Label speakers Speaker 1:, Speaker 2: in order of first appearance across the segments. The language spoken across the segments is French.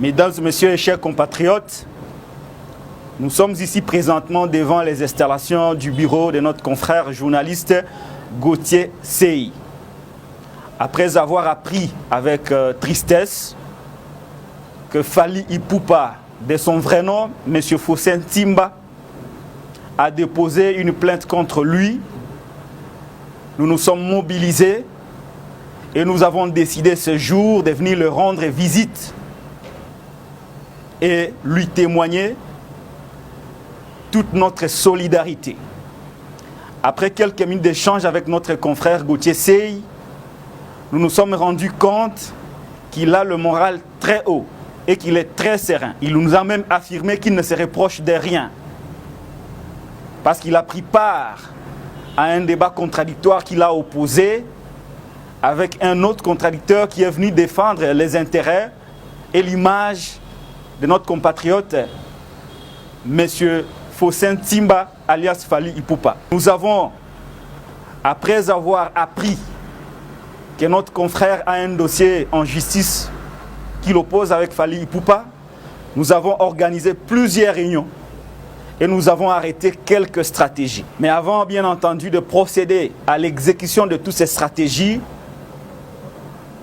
Speaker 1: Mesdames et messieurs, chers compatriotes, nous sommes ici présentement devant les installations du bureau de notre confrère journaliste Gauthier Sey. Après avoir appris avec tristesse que Fally Ipupa, de son vrai nom, M. Faustin Timba, a déposé une plainte contre lui, nous nous sommes mobilisés et nous avons décidé ce jour de venir le rendre visite et lui témoigner toute notre solidarité. Après quelques minutes d'échange avec notre confrère Gauthier Sey, nous nous sommes rendus compte qu'il a le moral très haut et qu'il est très serein. Il nous a même affirmé qu'il ne se reproche de rien parce qu'il a pris part à un débat contradictoire qu'il a opposé avec un autre contradicteur qui est venu défendre les intérêts et l'image de notre compatriote, M. Faustin Timba, alias Fally Ipupa. Nous avons, après avoir appris que notre confrère a un dossier en justice qui l'oppose avec Fally Ipupa, nous avons organisé plusieurs réunions et nous avons arrêté quelques stratégies. Mais avant, bien entendu, de procéder à l'exécution de toutes ces stratégies,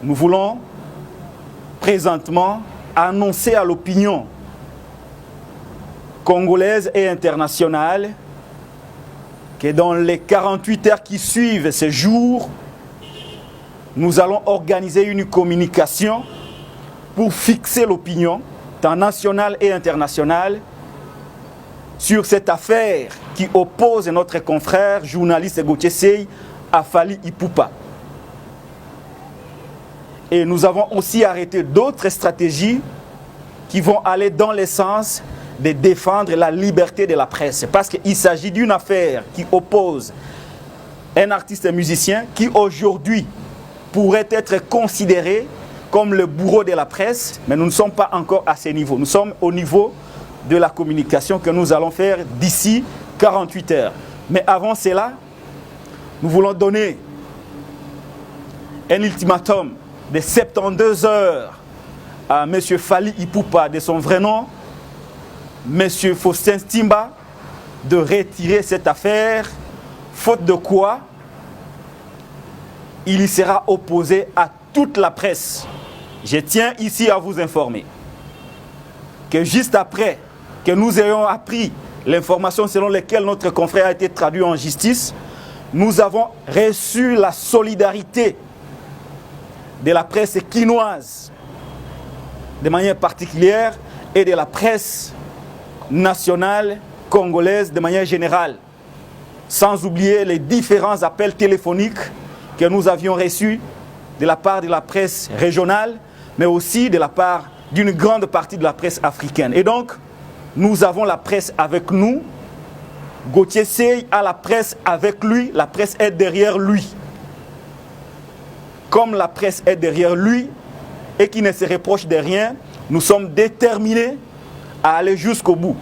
Speaker 1: nous voulons présentement annoncer à l'opinion congolaise et internationale que dans les 48 heures qui suivent ce jour, nous allons organiser une communication pour fixer l'opinion, tant nationale et internationale, sur cette affaire qui oppose notre confrère journaliste Gauthier Sey à Fally Ipupa. Et nous avons aussi arrêté d'autres stratégies qui vont aller dans le sens de défendre la liberté de la presse. Parce qu'il s'agit d'une affaire qui oppose un artiste et musicien qui aujourd'hui pourrait être considéré comme le bourreau de la presse, mais nous ne sommes pas encore à ce niveau. Nous sommes au niveau de la communication que nous allons faire d'ici 48 heures. Mais avant cela, nous voulons donner un ultimatum de 72 heures à M. Fally Ipupa, de son vrai nom, M. Faustin Timba, de retirer cette affaire, faute de quoi il y sera opposé à toute la presse. Je tiens ici à vous informer que juste après que nous ayons appris l'information selon laquelle notre confrère a été traduit en justice, nous avons reçu la solidarité de la presse quinoise de manière particulière et de la presse nationale congolaise de manière générale, sans oublier les différents appels téléphoniques que nous avions reçus de la part de la presse régionale, mais aussi de la part d'une grande partie de la presse africaine. Et donc, nous avons la presse avec nous, Gauthier Sey a la presse avec lui, la presse est derrière lui. Comme la presse est derrière lui et qui ne se reproche de rien, nous sommes déterminés à aller jusqu'au bout.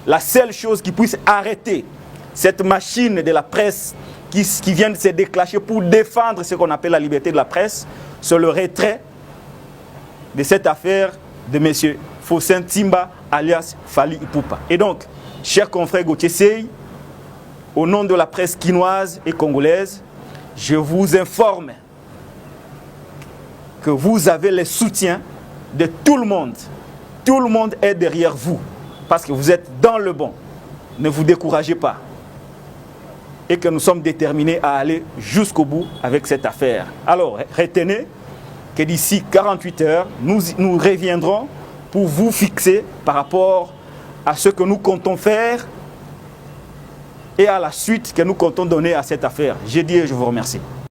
Speaker 1: La seule chose qui puisse arrêter cette machine de la presse qui vient de se déclencher pour défendre ce qu'on appelle la liberté de la presse, c'est le retrait de cette affaire de M. Faustin Timba, alias Fally Ipupa. Et donc, chers confrères Gauthier Sey, au nom de la presse quinoise et congolaise, je vous informe que vous avez le soutien de tout le monde. Tout le monde est derrière vous parce que vous êtes dans le bon. Ne vous découragez pas. Et que nous sommes déterminés à aller jusqu'au bout avec cette affaire. Alors, retenez que d'ici 48 heures, nous reviendrons pour vous fixer par rapport à ce que nous comptons faire et à la suite que nous comptons donner à cette affaire. J'ai dit et je vous remercie.